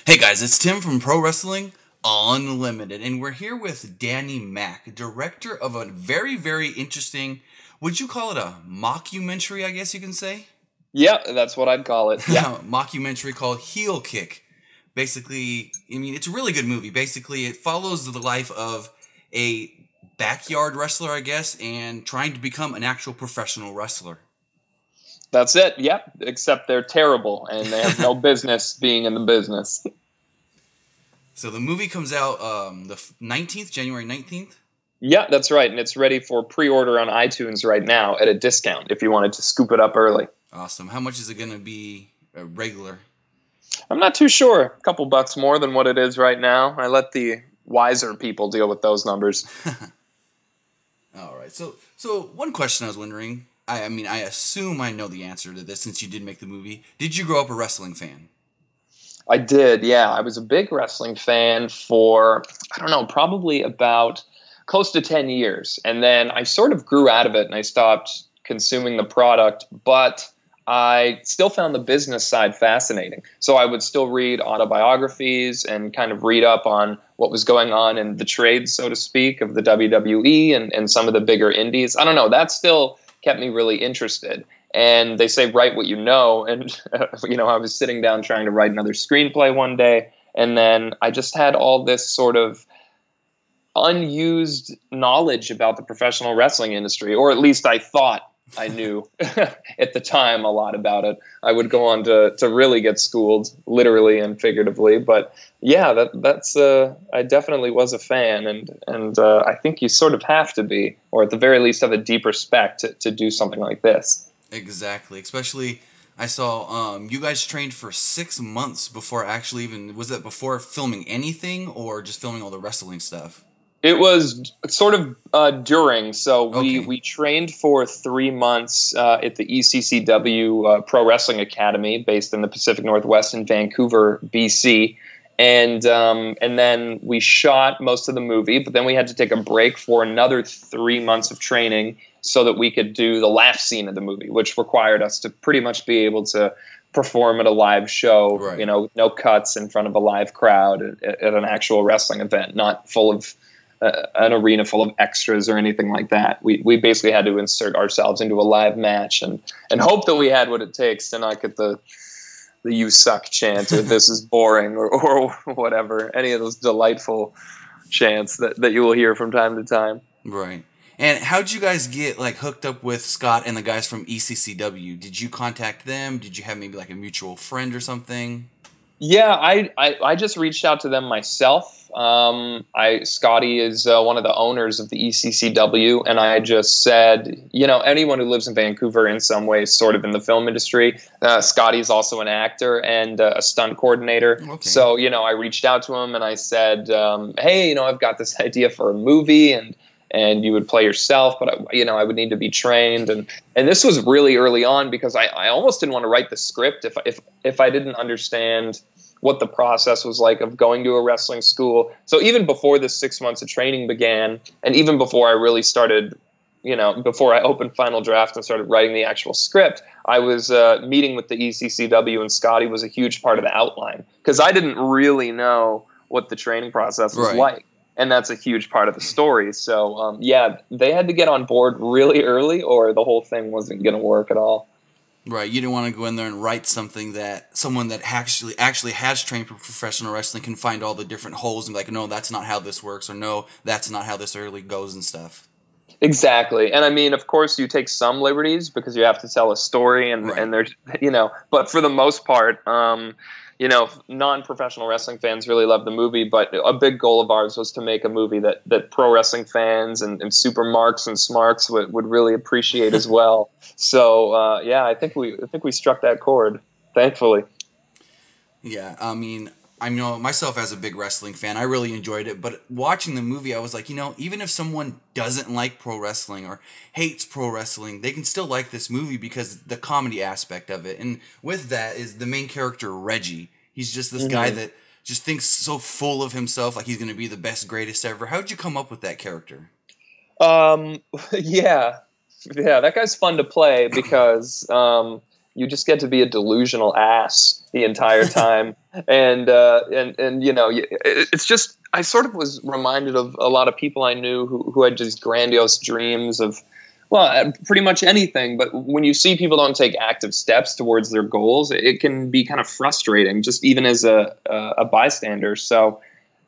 Hey guys, it's Tim from Pro Wrestling Unlimited, and we're here with Danny Mack, director of a very, very interesting, would you call it a mockumentary, I guess you can say? Yeah, that's what I'd call it. Yeah. Mockumentary called Heel Kick. Basically, I mean, it's a really good movie. Basically, it follows the life of a backyard wrestler, I guess, and trying to become an actual professional wrestler. That's it. Yep. Except they're terrible and they have no business being in the business. So the movie comes out the 19th, January 19th. Yeah, that's right. And it's ready for pre-order on iTunes right now at a discount if you wanted to scoop it up early. Awesome. How much is it going to be regular? I'm not too sure. A couple bucks more than what it is right now. I let the wiser people deal with those numbers. All right. So one question I was wondering, I mean, I assume I know the answer to this since you did make the movie. Did you grow up a wrestling fan? I did, yeah. I was a big wrestling fan for, I don't know, probably about close to 10 years. And then I sort of grew out of it and I stopped consuming the product, but I still found the business side fascinating. So I would still read autobiographies and kind of read up on what was going on in the trade, so to speak, of the WWE and some of the bigger indies. I don't know, that still kept me really interested. And they say, write what you know. And, I was sitting down trying to write another screenplay one day. And then I just had all this sort of unused knowledge about the professional wrestling industry, or at least I thought I knew at the time a lot about it. I would go on to really get schooled, literally and figuratively. But yeah, that's I definitely was a fan, and I think you sort of have to be, or at the very least have a deep respect to do something like this. Exactly. Especially, I saw you guys trained for 6 months before actually even, was that before filming anything or just filming all the wrestling stuff? It was sort of during. So Okay. we trained for 3 months at the ECCW Pro Wrestling Academy based in the Pacific Northwest in Vancouver, BC. And then we shot most of the movie, but then we had to take a break for another 3 months of training so that we could do the laugh scene of the movie, which required us to pretty much be able to perform at a live show, Right. No cuts in front of a live crowd at an actual wrestling event, not full of an arena full of extras or anything like that. We basically had to insert ourselves into a live match and hope that we had what it takes to not get the "you suck" chant or "this is boring" or whatever, any of those delightful chants that you will hear from time to time. Right. And how'd you guys get hooked up with Scott and the guys from ECCW? Did you contact them? Did you have maybe a mutual friend or something? Yeah, I just reached out to them myself. Scotty is one of the owners of the ECCW, and I just said, anyone who lives in Vancouver in some way, sort of in the film industry. Scotty's also an actor and a stunt coordinator. Okay. So, I reached out to him and I said, hey, I've got this idea for a movie and you would play yourself, but I would need to be trained. And this was really early on because I almost didn't want to write the script if I didn't understand what the process was like of going to a wrestling school. So even before the 6 months of training began, and even before I really started, before I opened Final Draft and started writing the actual script, I was meeting with the ECCW, and Scotty was a huge part of the outline because I didn't really know what the training process was like. And that's a huge part of the story. So, they had to get on board really early or the whole thing wasn't going to work at all. Right, you didn't want to go in there and write something that someone that actually has trained for professional wrestling can find all the different holes and be like, no, that's not how this works, or no, that's not how this really goes and stuff. Exactly. And I mean, of course, you take some liberties because you have to tell a story and there's, but for the most part, non-professional wrestling fans really love the movie, but a big goal of ours was to make a movie that pro wrestling fans and super marks and smarks would really appreciate as well. So I think we struck that chord, thankfully. Yeah, I mean, I know myself as a big wrestling fan, I really enjoyed it, but watching the movie, I was like, even if someone doesn't like pro wrestling or hates pro wrestling, they can still like this movie because the comedy aspect of it. And with that is the main character, Reggie. He's just this guy that just thinks so full of himself, like he's going to be the best, greatest ever. How'd you come up with that character? Yeah, that guy's fun to play because you just get to be a delusional ass the entire time. And you know, it's just, I sort of was reminded of a lot of people I knew who had just grandiose dreams of, well, pretty much anything. But when you see people don't take active steps towards their goals, it can be kind of frustrating, just even as a bystander. So,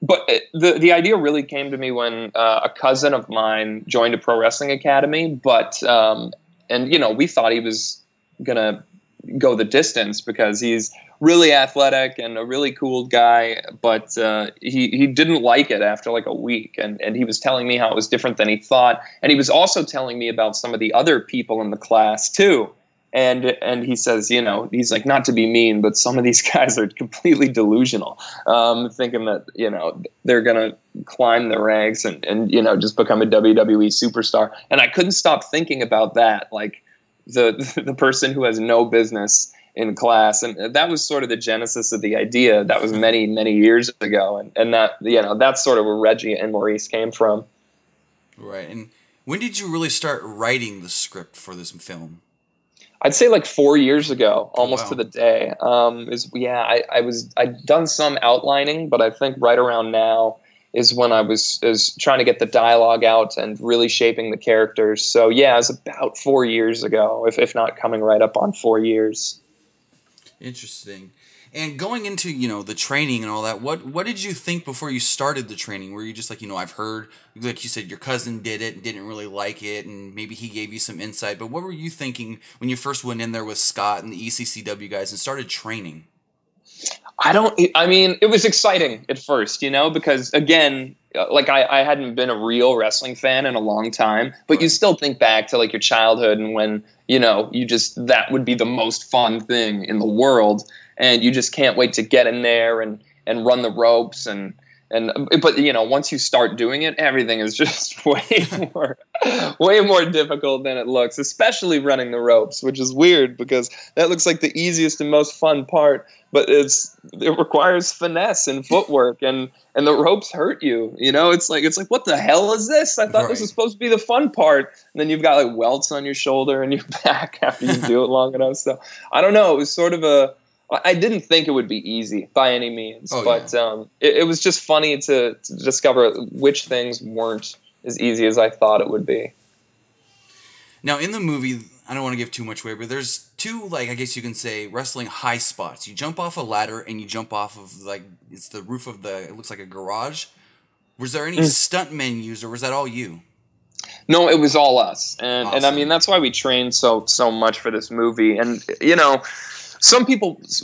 but the idea really came to me when a cousin of mine joined a pro wrestling academy. But and you know, we thought he was gonna go the distance because he's really athletic and a really cool guy, but he didn't like it after like a week, and he was telling me how it was different than he thought, and he was also telling me about some of the other people in the class too, and he says, you know, he's like, not to be mean, but some of these guys are completely delusional, thinking that, you know, they're gonna climb the ranks and you know, just become a WWE superstar. And I couldn't stop thinking about that, like the person who has no business in class. And that was sort of the genesis of the idea. That was many, many years ago. And that, you know, that's sort of where Reggie and Maurice came from. Right. And when did you really start writing the script for this film? I'd say like 4 years ago, almost to the day. I'd done some outlining, but I think right around now is when I was trying to get the dialogue out and really shaping the characters. So yeah, it was about 4 years ago, if not coming right up on 4 years. Interesting. And going into, you know, the training and all that, what did you think before you started the training? Were you just like, you know, I've heard, like you said, your cousin did it and didn't really like it, and maybe he gave you some insight, but what were you thinking when you first went in there with Scott and the ECCW guys and started training? I mean, it was exciting at first, you know, because again, like I hadn't been a real wrestling fan in a long time, but you still think back to like your childhood and when, you know, that would be the most fun thing in the world. And you just can't wait to get in there and run the ropes but you know, once you start doing it, everything is just way more difficult than it looks, especially running the ropes, which is weird because that looks like the easiest and most fun part, but it requires finesse and footwork, and the ropes hurt you. You know, it's like what the hell is this? I thought this was supposed to be the fun part, and then you've got like welts on your shoulder and your back after you do it long enough. So I don't know. It was sort of I didn't think it would be easy by any means, but it was just funny to discover which things weren't as easy as I thought it would be. Now, in the movie, I don't want to give too much away, but there's two, like, I guess you can say, wrestling high spots. You jump off a ladder and you jump off of, like, it's the roof of it looks like a garage. Was there any stuntmen used, or was that all you? No, it was all us. And I mean, that's why we trained so much for this movie. And, you know,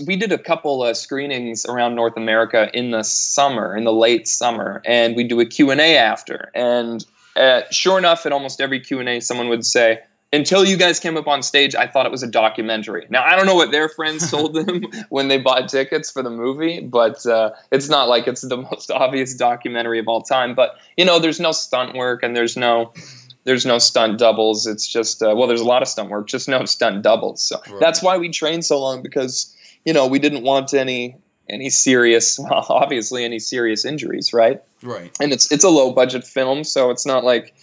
we did a couple screenings around North America in the late summer, and we do a Q&A after. And sure enough, at almost every Q&A, someone would say, until you guys came up on stage, I thought it was a documentary. Now, I don't know what their friends told them when they bought tickets for the movie, but it's not like it's the most obvious documentary of all time. But, you know, there's no stunt work and there's no stunt doubles. It's just, there's a lot of stunt work, just no stunt doubles. So that's why we trained so long, because, you know, we didn't want any serious injuries, right? Right. And it's a low budget film, so it's not like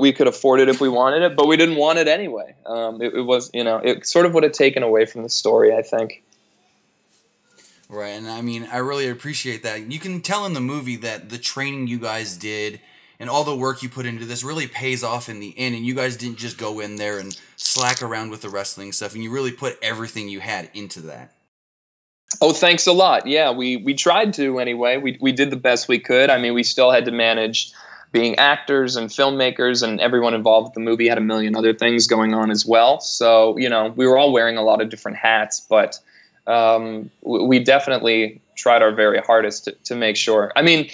we could afford it if we wanted it, but we didn't want it anyway. It was, you know, it sort of would have taken away from the story, I think. Right, and I mean, I really appreciate that. You can tell in the movie that the training you guys did and all the work you put into this really pays off in the end, and you guys didn't just go in there and slack around with the wrestling stuff, and you really put everything you had into that. Oh, thanks a lot. Yeah, we tried to anyway. We did the best we could. I mean, we still had to manage being actors and filmmakers, and everyone involved with the movie had a million other things going on as well. So, you know, we were all wearing a lot of different hats, but we definitely tried our very hardest to make sure. I mean,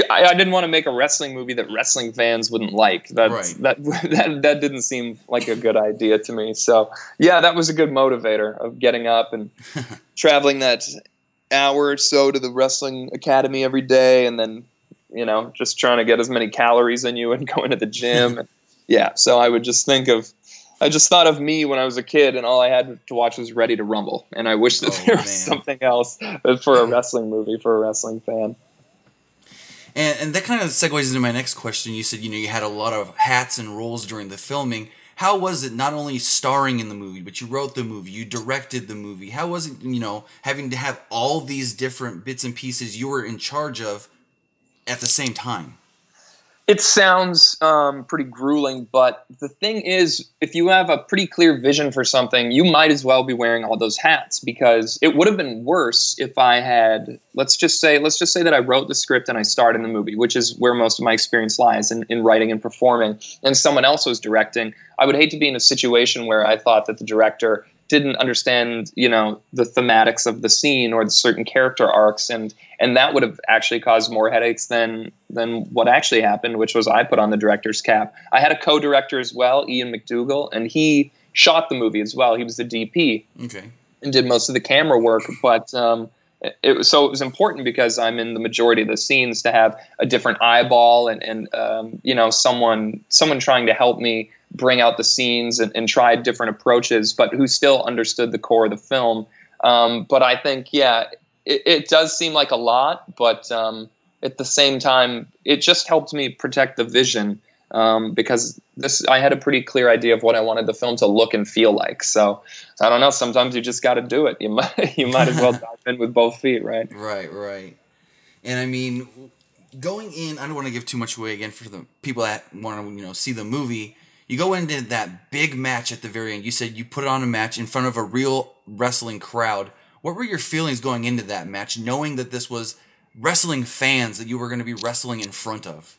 I didn't want to make a wrestling movie that wrestling fans wouldn't like. That didn't seem like a good idea to me. So yeah, that was a good motivator of getting up and traveling that hour or so to the wrestling academy every day, and then, you know, just trying to get as many calories in you and going to the gym. Yeah, so I just thought of me when I was a kid, and all I had to watch was Ready to Rumble, and I wish that there was something else for a wrestling movie for a wrestling fan. And that kind of segues into my next question. You said, you know, you had a lot of hats and roles during the filming. how was it not only starring in the movie, but you wrote the movie, you directed the movie? How was it, having to have all these different bits and pieces you were in charge of at the same time? It sounds pretty grueling, but the thing is, if you have a pretty clear vision for something, you might as well be wearing all those hats, because it would have been worse if I had, let's just say that I wrote the script and I starred in the movie, which is where most of my experience lies in writing and performing, and someone else was directing. I would hate to be in a situation where I thought that the director didn't understand, the thematics of the scene or the certain character arcs, and that would have actually caused more headaches than what actually happened, which was I put on the director's cap. I had a co-director as well, Ian McDougall, and he shot the movie as well. He was the DP, okay, and did most of the camera work, but it was important because I'm in the majority of the scenes to have a different eyeball and someone trying to help me bring out the scenes and try different approaches, but who still understood the core of the film. But I think, it does seem like a lot, but at the same time, it just helped me protect the vision, because I had a pretty clear idea of what I wanted the film to look and feel like. So I don't know. Sometimes you just got to do it. You might as well dive in with both feet, right? Right. And I mean, going in, I don't want to give too much away again for the people that want to see the movie. You go into that big match at the very end. You said you put on a match in front of a real wrestling crowd. What were your feelings going into that match, knowing that this was wrestling fans that you were going to be wrestling in front of?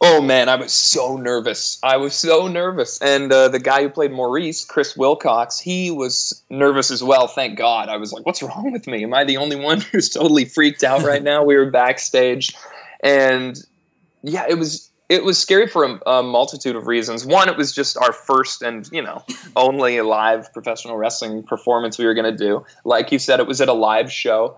Oh, man, I was so nervous. And the guy who played Maurice, Chris Wilcox, he was nervous as well, thank God. I was like, what's wrong with me? Am I the only one who's totally freaked out right now? We were backstage. And, yeah, it was scary for a multitude of reasons. One, it was just our first and, only live professional wrestling performance we were going to do. Like you said, it was at a live show.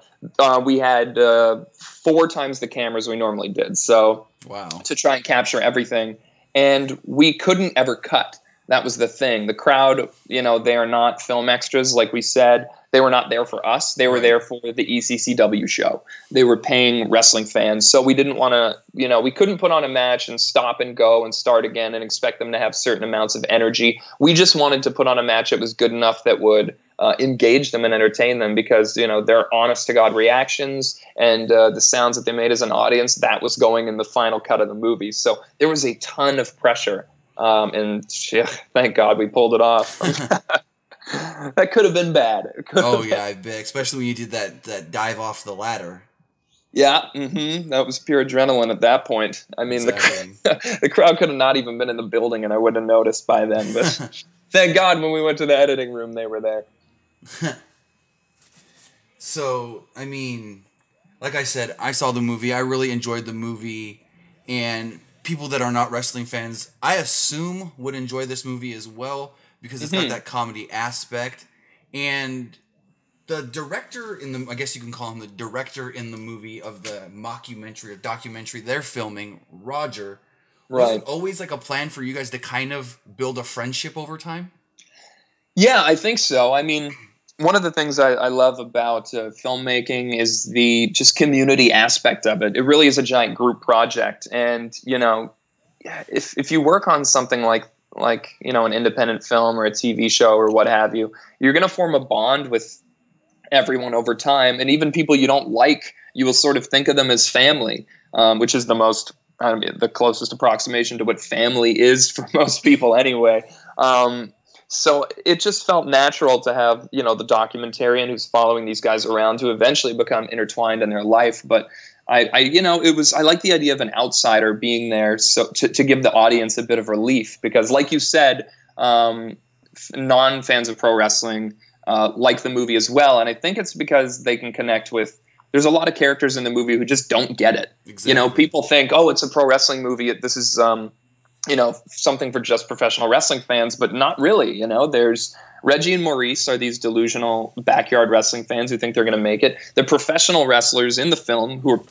We had 4 times the cameras we normally did. So wow, to try and capture everything. And we couldn't ever cut. That was the thing. The crowd, they are not film extras, like we said. They were not there for us. They were there for the ECCW show. They were paying wrestling fans. So we didn't want to, we couldn't put on a match and stop and go and start again and expect them to have certain amounts of energy. We just wanted to put on a match that was good enough that would engage them and entertain them, because, their honest to God reactions and the sounds that they made as an audience, that was going in the final cut of the movie. So there was a ton of pressure. And thank God we pulled it off. That could have been bad. I bet, especially when you did that dive off the ladder. Yeah, that was pure adrenaline at that point. I mean, exactly. The crowd could have not even been in the building, and I wouldn't have noticed by then. But thank God when we went to the editing room, they were there. So, I mean, like I said, I saw the movie. I really enjoyed the movie, and people that are not wrestling fans, I assume, would enjoy this movie as well, because it's got that comedy aspect. And the director I guess you can call him the director in the movie of the mockumentary or documentary they're filming, Roger. Was it always like a plan for you guys to kind of build a friendship over time? Yeah, I think so. I mean, one of the things I love about filmmaking is the just community aspect of it. It really is a giant group project. And, if you work on something like an independent film or a TV show or what have you, you're going to form a bond with everyone over time. And even people you don't like, you will sort of think of them as family, which is the closest approximation to what family is for most people anyway. So it just felt natural to have, the documentarian who's following these guys around to eventually become intertwined in their life. But I like the idea of an outsider being there, so to give the audience a bit of relief, because like you said, non-fans of pro wrestling like the movie as well. And I think it's because they can connect with, there's a lot of characters in the movie who just don't get it. Exactly. People think, oh, it's a pro wrestling movie. This is, something for just professional wrestling fans, but not really. There's Reggie and Maurice are these delusional backyard wrestling fans who think they're going to make it. The professional wrestlers in the film who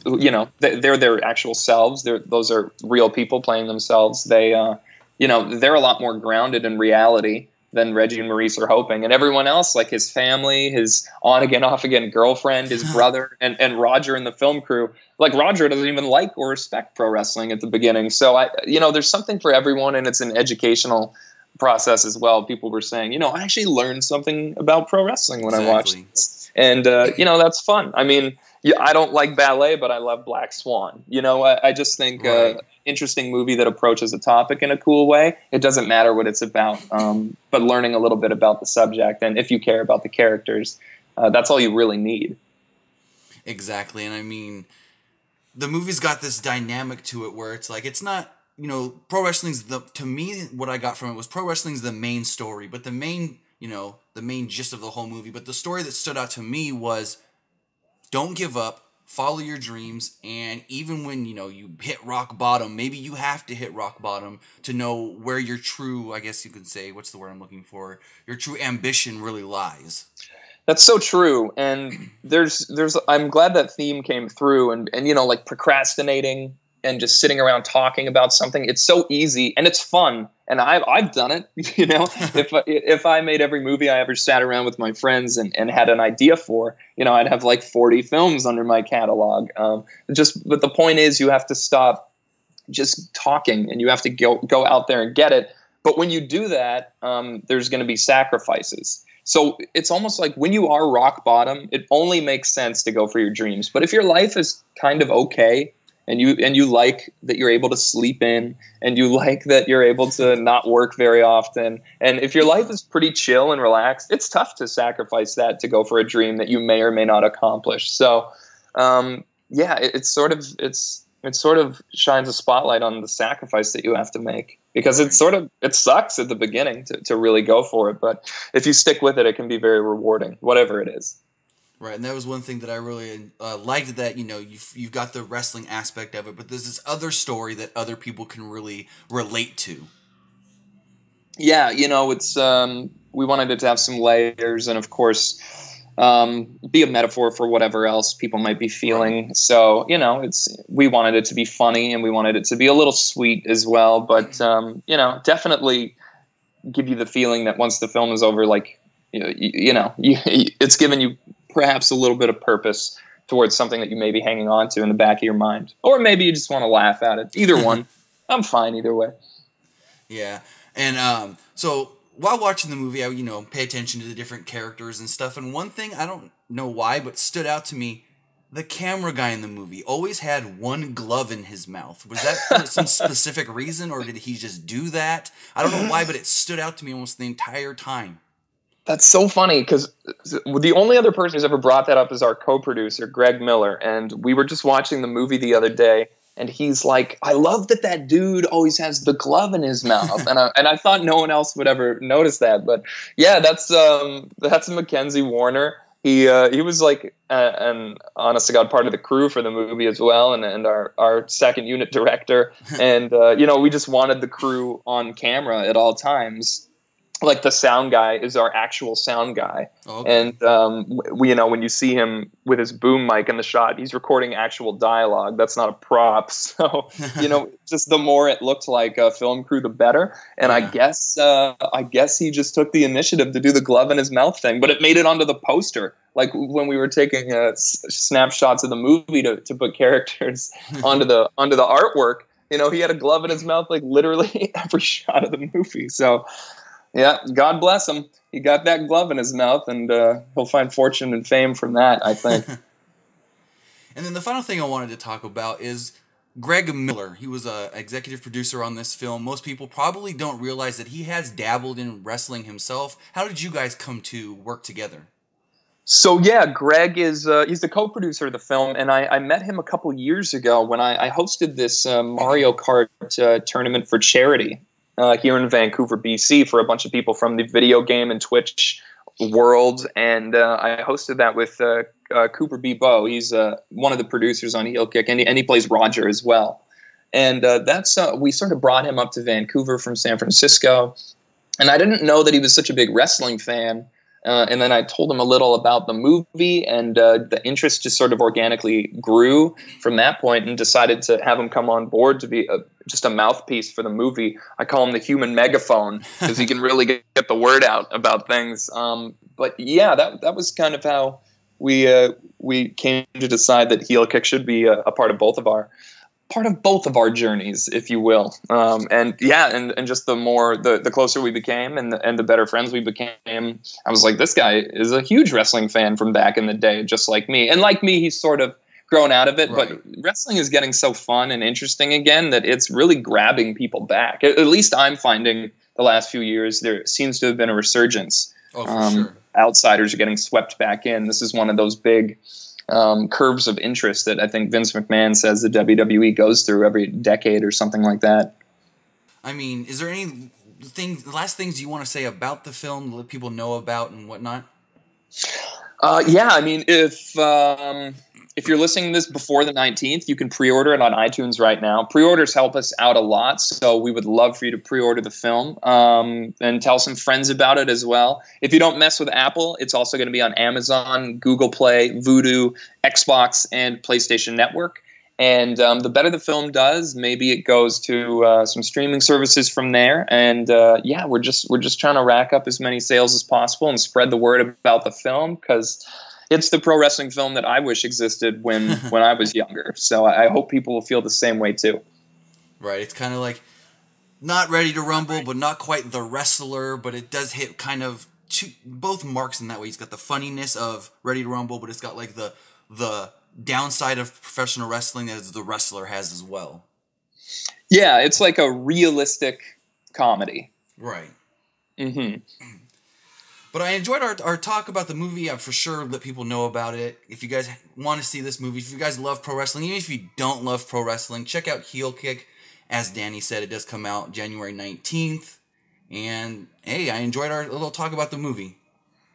they're their actual selves. Those are real people playing themselves. They're a lot more grounded in reality than Reggie and Maurice are hoping. And everyone else, like his family, his on-again, off-again girlfriend, his brother, and Roger and the film crew, like Roger doesn't even like or respect pro wrestling at the beginning. So, there's something for everyone, and it's an educational process as well. People were saying, I actually learned something about pro wrestling when I watched this. And, that's fun. I mean, I don't like ballet, but I love Black Swan. I just think interesting movie that approaches a topic in a cool way. It doesn't matter what it's about, but learning a little bit about the subject. And if you care about the characters, that's all you really need. Exactly. And I mean, the movie's got this dynamic to it where it's like, it's not, pro wrestling's to me, what I got from it was pro wrestling's the main story, but the main gist of the whole movie. But the story that stood out to me was don't give up, follow your dreams, and even when, you hit rock bottom, maybe you have to hit rock bottom to know where your true, I guess you could say, what's the word I'm looking for? Your true ambition really lies. That's so true. And I'm glad that theme came through and like procrastinating and just sitting around talking about something. It's so easy and it's fun. And I've done it, if I made every movie I ever sat around with my friends and had an idea for, I'd have like 40 films under my catalog. But the point is you have to stop just talking and you have to go out there and get it. But when you do that, there's going to be sacrifices. So it's almost like when you are rock bottom, it only makes sense to go for your dreams. But if your life is kind of okay, and you like that you're able to sleep in, and you like that you're able to not work very often, and if your life is pretty chill and relaxed, it's tough to sacrifice that to go for a dream that you may or may not accomplish. So, it sort of shines a spotlight on the sacrifice that you have to make, because it sucks at the beginning to really go for it, but if you stick with it, it can be very rewarding, whatever it is. Right, and that was one thing that I really liked, that you've got the wrestling aspect of it, but there's this other story that other people can really relate to. Yeah, it's we wanted it to have some layers, and of course, be a metaphor for whatever else people might be feeling. Right. So we wanted it to be funny, and we wanted it to be a little sweet as well, but definitely give you the feeling that once the film is over, like it's given you perhaps a little bit of purpose towards something that you may be hanging on to in the back of your mind. Or maybe you just want to laugh at it. Either one. I'm fine either way. Yeah. And so while watching the movie, I pay attention to the different characters and stuff. And one thing, I don't know why, but stood out to me, the camera guy in the movie always had one glove in his mouth. Was that for some specific reason, or did he just do that? I don't know why, but it stood out to me almost the entire time. That's so funny, because the only other person who's ever brought that up is our co-producer, Greg Miller. And we were just watching the movie the other day, and he's like, I love that dude always has the glove in his mouth. and I thought no one else would ever notice that. But yeah, that's Mackenzie Warner. He was like an honest to God part of the crew for the movie as well, and our second unit director. And we just wanted the crew on camera at all times. Like the sound guy is our actual sound guy. Okay. And when you see him with his boom mic in the shot, he's recording actual dialogue. That's not a prop. So just the more it looked like a film crew, the better. And yeah. I guess he just took the initiative to do the glove in his mouth thing, but it made it onto the poster. Like when we were taking snapshots of the movie to put characters onto the artwork, he had a glove in his mouth like literally every shot of the movie. So. Yeah, God bless him. He got that glove in his mouth, and he'll find fortune and fame from that, I think. And then the final thing I wanted to talk about is Greg Miller. He was an executive producer on this film. Most people probably don't realize that he has dabbled in wrestling himself. How did you guys come to work together? So yeah, Greg is he's the co-producer of the film, and I met him a couple years ago when I hosted this Mario Kart tournament for charity. Here in Vancouver, BC, for a bunch of people from the video game and Twitch world. And I hosted that with Cooper B. Bowe. He's one of the producers on Heel Kick, and he plays Roger as well. And we sort of brought him up to Vancouver from San Francisco. And I didn't know that he was such a big wrestling fan. And then I told him a little about the movie, and the interest just sort of organically grew from that point, and decided to have him come on board to be just a mouthpiece for the movie. I call him the human megaphone, because he can really get the word out about things. But yeah, that was kind of how we came to decide that Heel Kick should be a part of both of our part of both of our journeys, if you will. And just the closer we became and the better friends we became, I was like, this guy is a huge wrestling fan from back in the day, just like me. And like me, he's sort of grown out of it, right. But wrestling is getting so fun and interesting again that it's really grabbing people back. At least I'm finding the last few years there seems to have been a resurgence. Oh, for sure. Outsiders are getting swept back in. This is one of those big curves of interest that I think Vince McMahon says the WWE goes through every decade or something like that. I mean, is there any last things you want to say about the film, let people know about and whatnot? I mean, if you're listening to this before the 19th, you can pre-order it on iTunes right now. Pre-orders help us out a lot, so we would love for you to pre-order the film and tell some friends about it as well. If you don't mess with Apple, it's also going to be on Amazon, Google Play, Vudu, Xbox, and PlayStation Network. And the better the film does, maybe it goes to some streaming services from there. And we're just trying to rack up as many sales as possible and spread the word about the film, because it's the pro wrestling film that I wish existed when I was younger. So I hope people will feel the same way too. Right. It's kind of like not Ready to Rumble, but not quite The Wrestler, but it does hit kind of both marks in that way. It's got the funniness of Ready to Rumble, but it's got like the downside of professional wrestling as The Wrestler has as well. Yeah, it's like a realistic comedy. Right. Mm-hmm. But I enjoyed our talk about the movie. I've for sure let people know about it. If you guys want to see this movie, if you guys love pro wrestling, even if you don't love pro wrestling, check out Heel Kick. As Danny said, it does come out January 19th. And, hey, I enjoyed our little talk about the movie.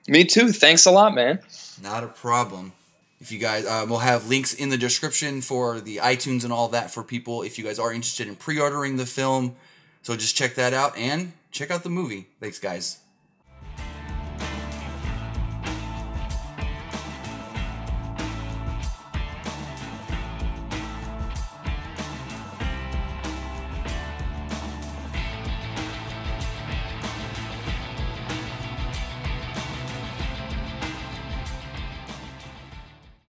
Me too. Thanks a lot, man. Not a problem. If you guys, we'll have links in the description for the iTunes and all that for people if you guys are interested in pre-ordering the film. So just check that out and check out the movie. Thanks, guys.